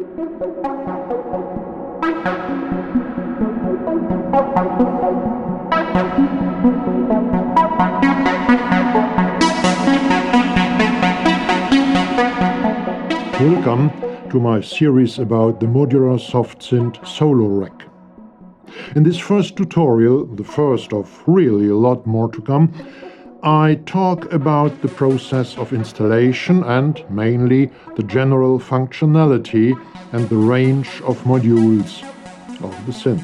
Welcome to my series about the modular soft synth SoloRack. In this first tutorial, the first of really a lot more to come, I talk about the process of installation and mainly the general functionality and the range of modules of the synth.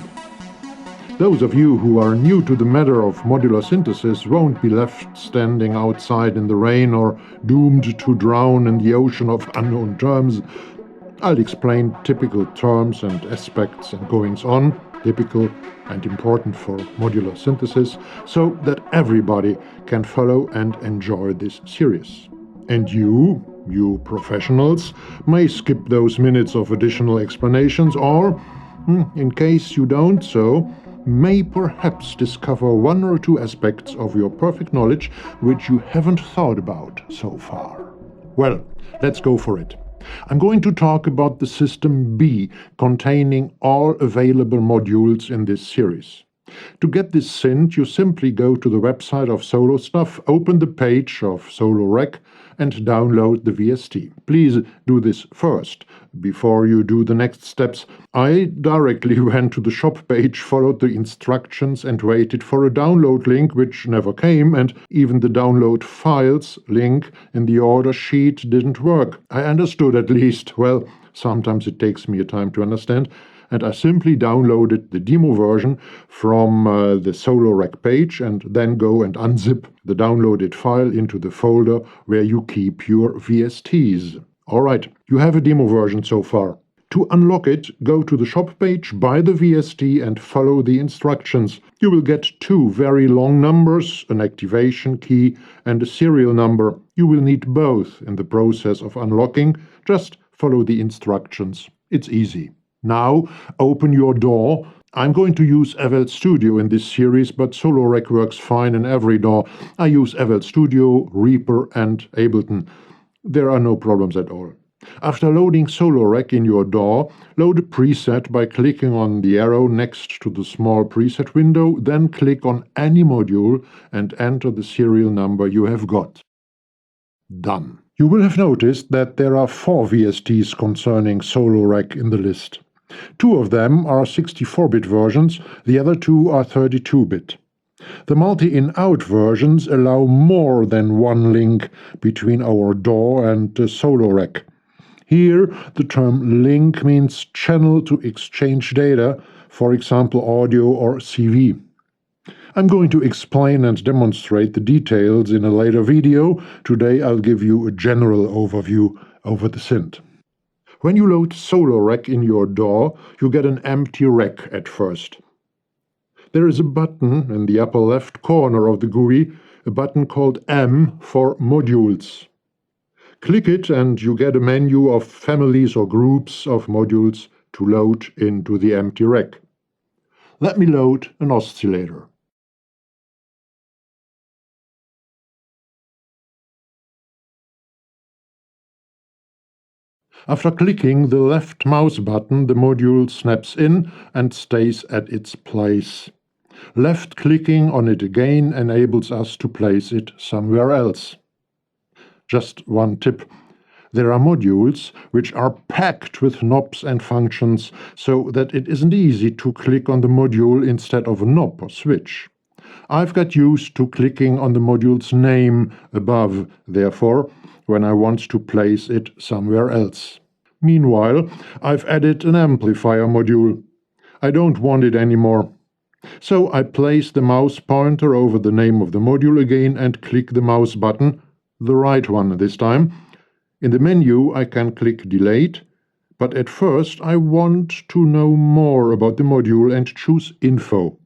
Those of you who are new to the matter of modular synthesis won't be left standing outside in the rain or doomed to drown in the ocean of unknown terms. I'll explain typical terms and aspects and goings-on, typical and important for modular synthesis, so that everybody can follow and enjoy this series. And you professionals, may skip those minutes of additional explanations or, in case you don't so, may perhaps discover one or two aspects of your perfect knowledge which you haven't thought about so far. Well, let's go for it. I'm going to talk about the system B, containing all available modules in this series. To get this synth, you simply go to the website of SoloStuff, open the page of SoloRack, and download the VST. Please do this first, before you do the next steps. I directly went to the shop page, followed the instructions, and waited for a download link, which never came, and even the download files link in the order sheet didn't work. I understood at least. Well, sometimes it takes me a time to understand. And I simply downloaded the demo version from the SoloRack page and then go and unzip the downloaded file into the folder where you keep your VSTs. Alright, you have a demo version so far. To unlock it, go to the shop page, buy the VST and follow the instructions. You will get two very long numbers, an activation key and a serial number. You will need both in the process of unlocking. Just follow the instructions. It's easy. Now, open your DAW. I'm going to use FL Studio in this series, but SoloRack works fine in every DAW. I use FL Studio, Reaper and Ableton. There are no problems at all. After loading SoloRack in your DAW, load a preset by clicking on the arrow next to the small preset window, then click on any module and enter the serial number you have got. Done. You will have noticed that there are 4 VSTs concerning SoloRack in the list. 2 of them are 64-bit versions, the other 2 are 32-bit. The multi-in-out versions allow more than one link between our DAW and the SoloRack. Here, the term link means channel to exchange data, for example audio or CV. I'm going to explain and demonstrate the details in a later video. Today I'll give you a general overview over the synth. When you load SoloRack in your DAW, you get an empty rack at first. There is a button in the upper left corner of the GUI, a button called M for modules. Click it and you get a menu of families or groups of modules to load into the empty rack. Let me load an oscillator. After clicking the left mouse button, the module snaps in and stays at its place. Left-clicking on it again enables us to place it somewhere else. Just one tip. There are modules which are packed with knobs and functions so that it isn't easy to click on the module instead of a knob or switch. I've got used to clicking on the module's name above, therefore, when I want to place it somewhere else. Meanwhile, I've added an amplifier module. I don't want it anymore. So I place the mouse pointer over the name of the module again and click the mouse button, the right one this time. In the menu I can click Delete, but at first I want to know more about the module and choose Info.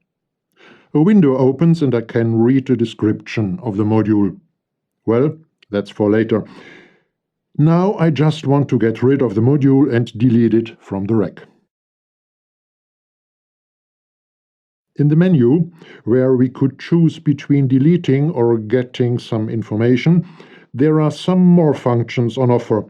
A window opens and I can read the description of the module. Well, that's for later. Now I just want to get rid of the module and delete it from the rack. In the menu, where we could choose between deleting or getting some information, there are some more functions on offer.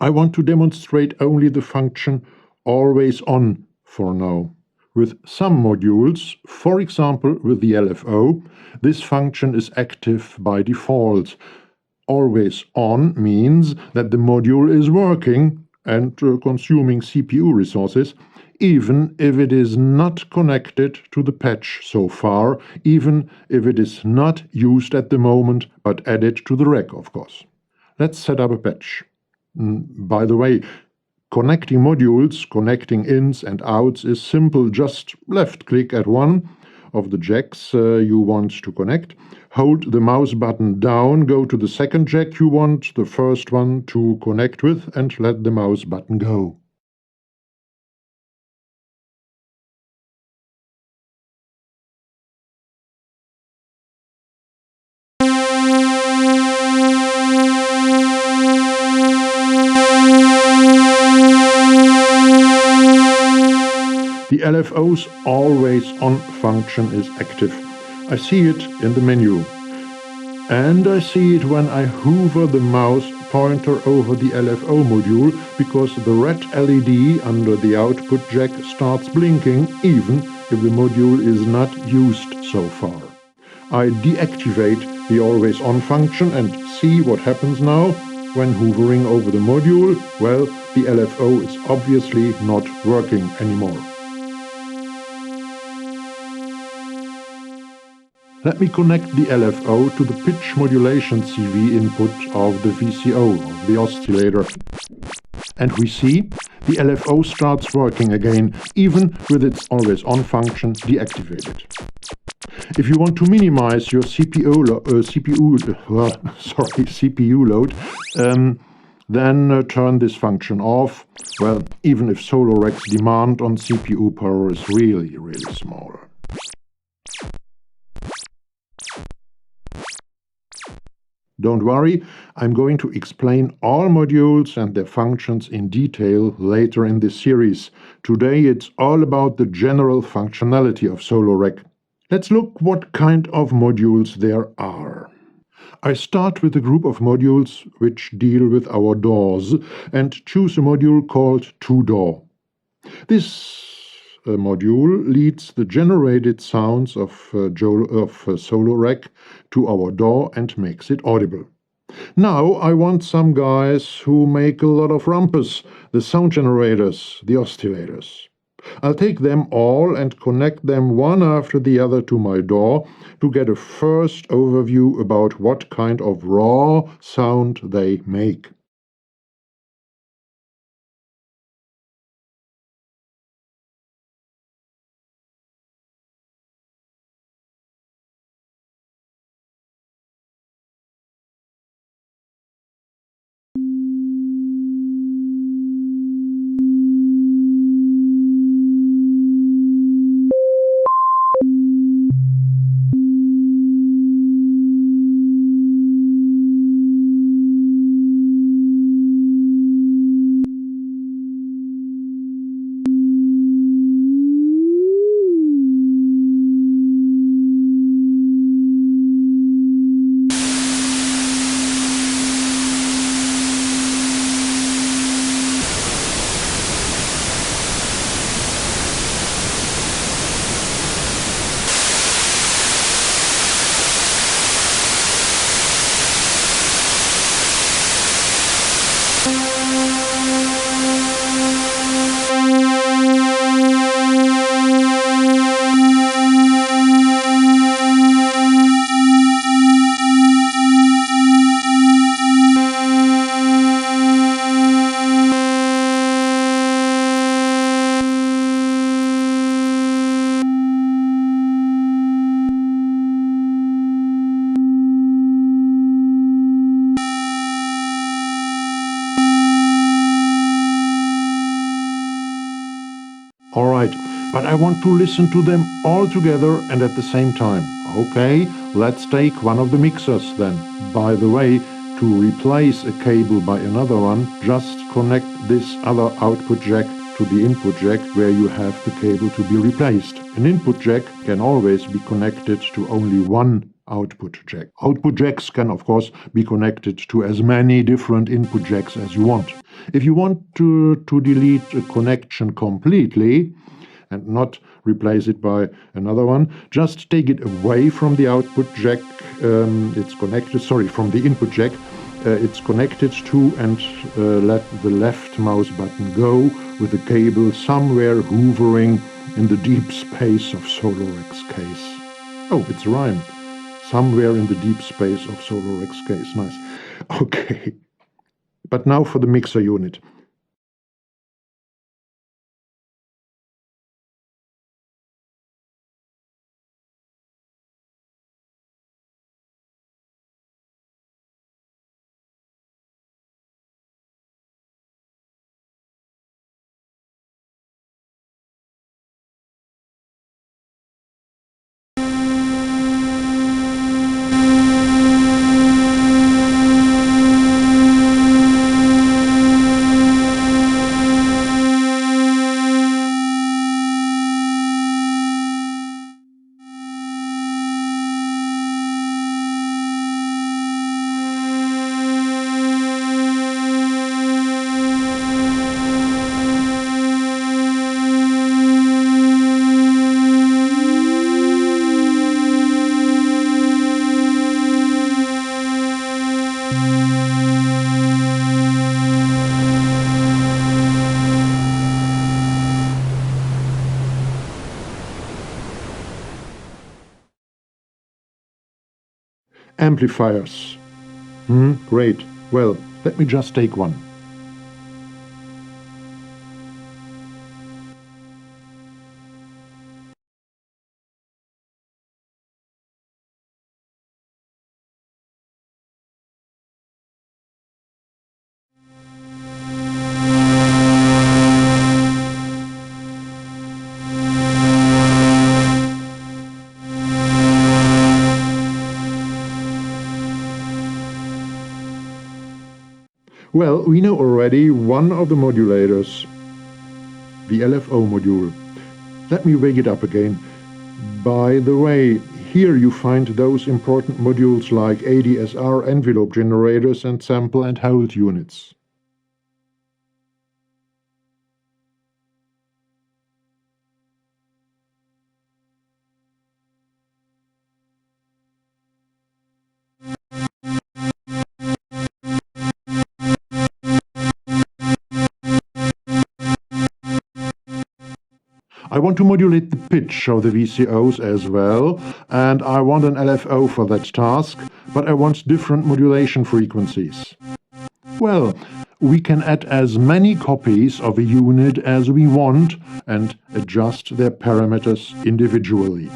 I want to demonstrate only the function always on for now. With some modules, for example with the LFO, this function is active by default. Always on means that the module is working and consuming CPU resources, even if it is not connected to the patch so far, even if it is not used at the moment, but added to the rack, of course. Let's set up a patch. By the way, connecting modules, connecting ins and outs is simple. Just left-click at one of the jacks you want to connect. Hold the mouse button down, go to the second jack you want the first one to connect with, and let the mouse button go. The LFO's always on function is active. I see it in the menu. And I see it when I hover the mouse pointer over the LFO module, because the red LED under the output jack starts blinking even if the module is not used so far. I deactivate the always on function and see what happens now when hovering over the module. Well, the LFO is obviously not working anymore. Let me connect the LFO to the pitch modulation CV input of the VCO, of the oscillator. And we see the LFO starts working again, even with its always-on function deactivated. If you want to minimize your CPU load, then turn this function off. Well, even if SoloRack's demand on CPU power is really, really small. Don't worry, I'm going to explain all modules and their functions in detail later in this series. Today it's all about the general functionality of SoloRack. Let's look what kind of modules there are. I start with a group of modules which deal with our DAWs and choose a module called toDAW. This module leads the generated sounds of SoloRack to our DAW and makes it audible. Now I want some guys who make a lot of rumpus, the sound generators, the oscillators. I'll take them all and connect them one after the other to my DAW to get a first overview about what kind of raw sound they make. Alright, but I want to listen to them all together and at the same time. Okay, let's take one of the mixers then. By the way, to replace a cable by another one, just connect this other output jack to the input jack where you have the cable to be replaced. An input jack can always be connected to only one output jack. Output jacks can of course be connected to as many different input jacks as you want. If you want to delete a connection completely and not replace it by another one, just take it away from the output jack from the input jack it's connected to, and let the left mouse button go with the cable somewhere hovering in the deep space of SoloRack's case. Oh, it's a rhyme. Somewhere in the deep space of SoloRack's case. Nice. Okay. But now for the mixer unit. Amplifiers. Great. Well, let me just take one. Well, we know already one of the modulators, the LFO module. Let me wake it up again. By the way, here you find those important modules like ADSR envelope generators and sample and hold units. I want to modulate the pitch of the VCOs as well, and I want an LFO for that task, but I want different modulation frequencies. Well, we can add as many copies of a unit as we want and adjust their parameters individually.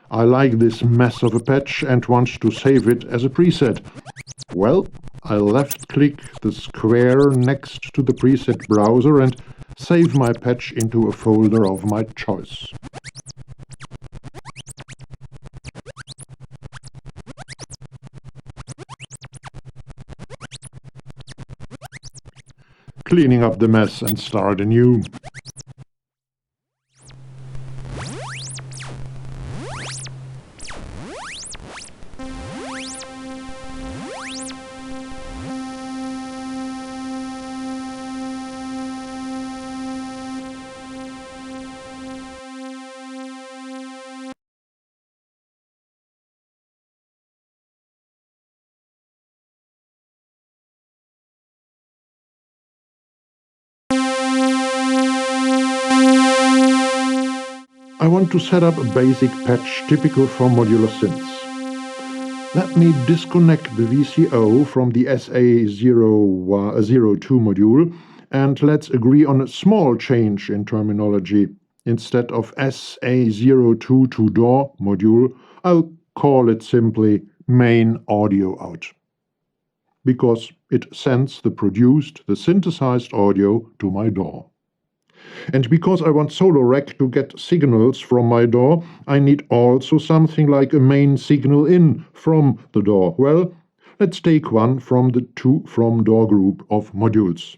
I like this mess of a patch and want to save it as a preset. Well, I left-click the square next to the preset browser and save my patch into a folder of my choice. Cleaning up the mess and start anew. I want to set up a basic patch typical for modular synths. Let me disconnect the VCO from the SA02 module and let's agree on a small change in terminology. Instead of SA02 to DAW module, I'll call it simply main audio out, because it sends the synthesized audio to my DAW. And because I want SoloRack to get signals from my DAW, I need also something like a main signal in from the DAW. Well, let's take one from the to from DAW group of modules.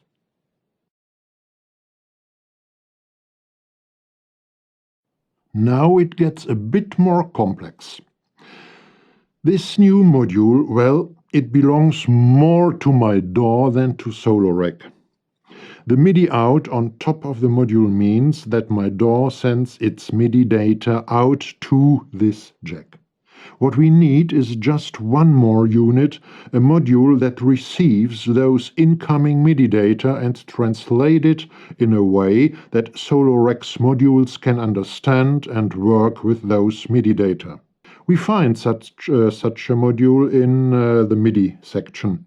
Now it gets a bit more complex. This new module, well, it belongs more to my DAW than to SoloRack. The MIDI out on top of the module means that my DAW sends its MIDI data out to this jack. What we need is just one more unit, a module that receives those incoming MIDI data and translates it in a way that SoloRack's modules can understand and work with those MIDI data. We find such a module in the MIDI section.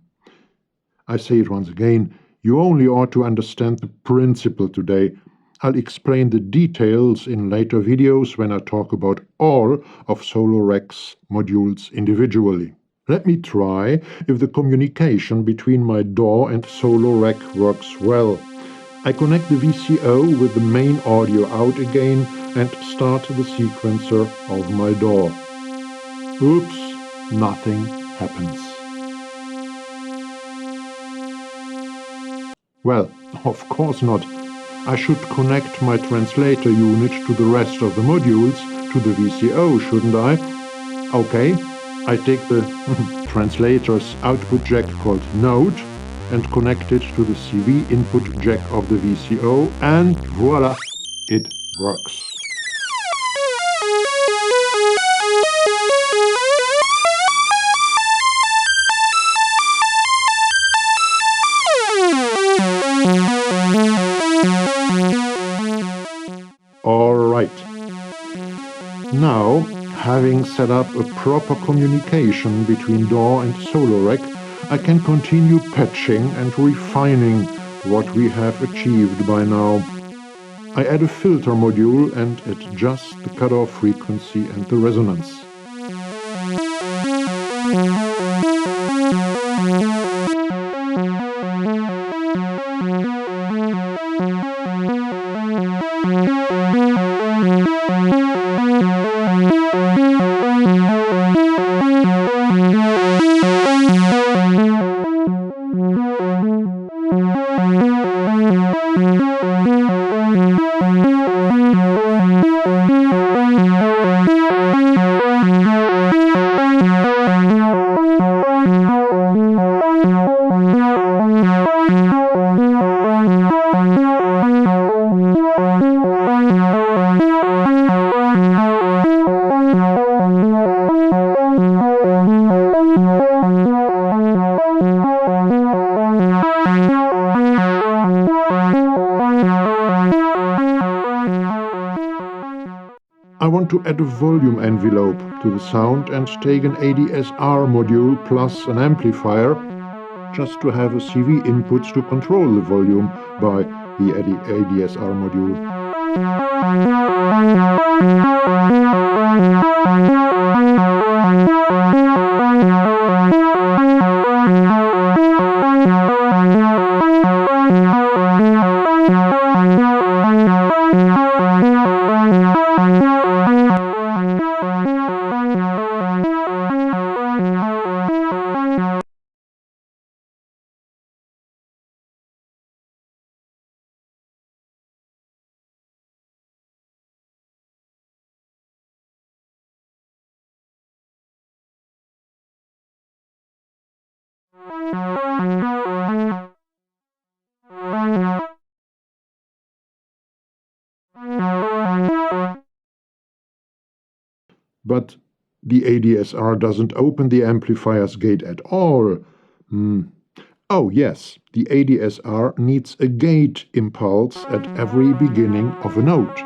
I say it once again. You only ought to understand the principle today. I'll explain the details in later videos when I talk about all of SoloRack's modules individually. Let me try if the communication between my DAW and SoloRack works well. I connect the VCO with the main audio out again and start the sequencer of my DAW. Oops, nothing happens. Well, of course not. I should connect my translator unit to the rest of the modules, to the VCO, shouldn't I? Okay, I take the translator's output jack called Node and connect it to the CV input jack of the VCO, and voila, it works. Alright. Now, having set up a proper communication between DAW and SoloRack, I can continue patching and refining what we have achieved by now. I add a filter module and adjust the cutoff frequency and the resonance. I want to add a volume envelope to the sound and take an ADSR module plus an amplifier just to have a CV input to control the volume by the ADSR module. But the ADSR doesn't open the amplifier's gate at all. Oh yes, the ADSR needs a gate impulse at every beginning of a note.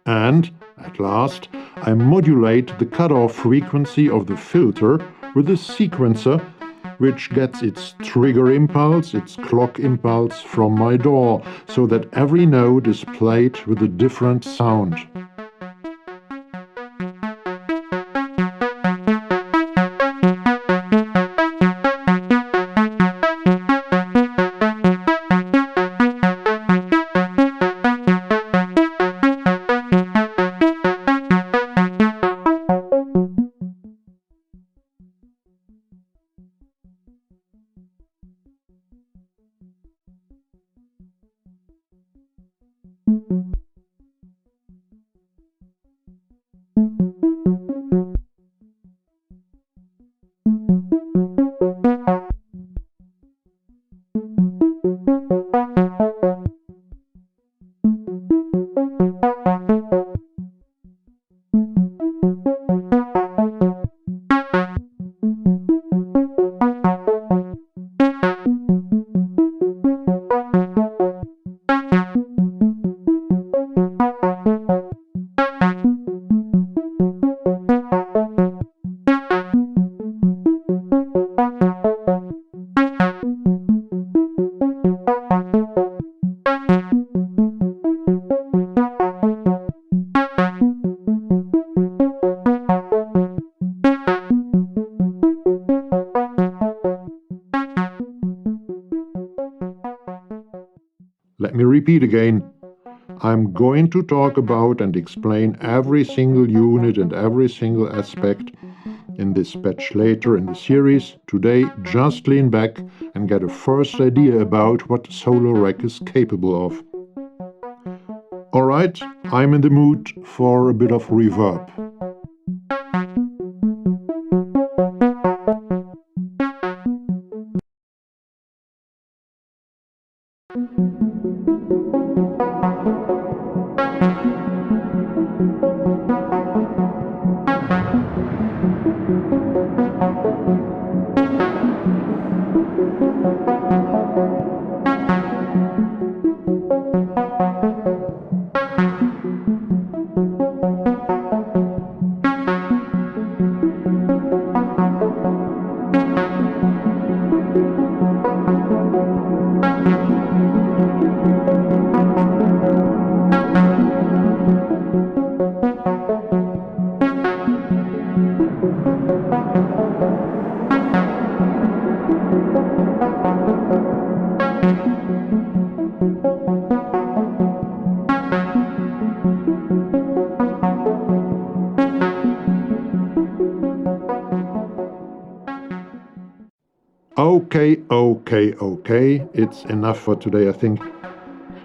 And, at last, I modulate the cutoff frequency of the filter with a sequencer, which gets its trigger impulse, its clock impulse from my DAW, so that every note is played with a different sound. Let me repeat again. I'm going to talk about and explain every single unit and every single aspect in this batch later in the series. Today, just lean back and get a first idea about what SoloRack is capable of. Alright, I'm in the mood for a bit of reverb. Okay, it's enough for today, I think.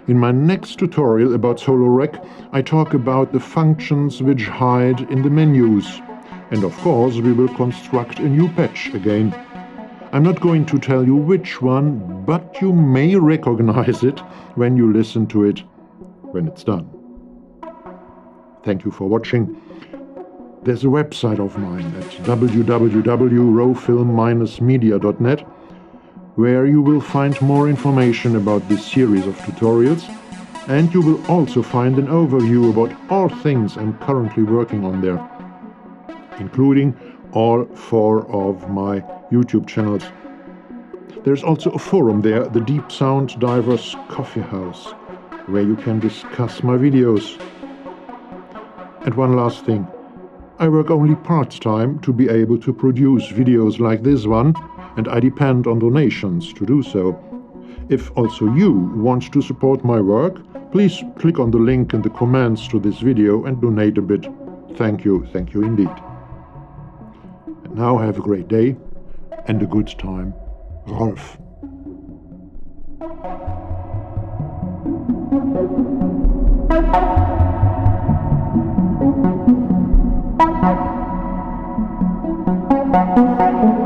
In my next tutorial about SoloRack, I talk about the functions which hide in the menus. And of course, we will construct a new patch again. I'm not going to tell you which one, but you may recognize it when you listen to it when it's done. Thank you for watching. There's a website of mine at www.rowfilm-media.net where you will find more information about this series of tutorials, and you will also find an overview about all things I'm currently working on there, including all 4 of my YouTube channels. There's also a forum there, the Deep Sound Divers Coffee House, where you can discuss my videos. And one last thing. I work only part-time to be able to produce videos like this one, and I depend on donations to do so. If also you want to support my work, please click on the link in the comments to this video and donate a bit. Thank you indeed. And now have a great day and a good time. Rolf. Thank you.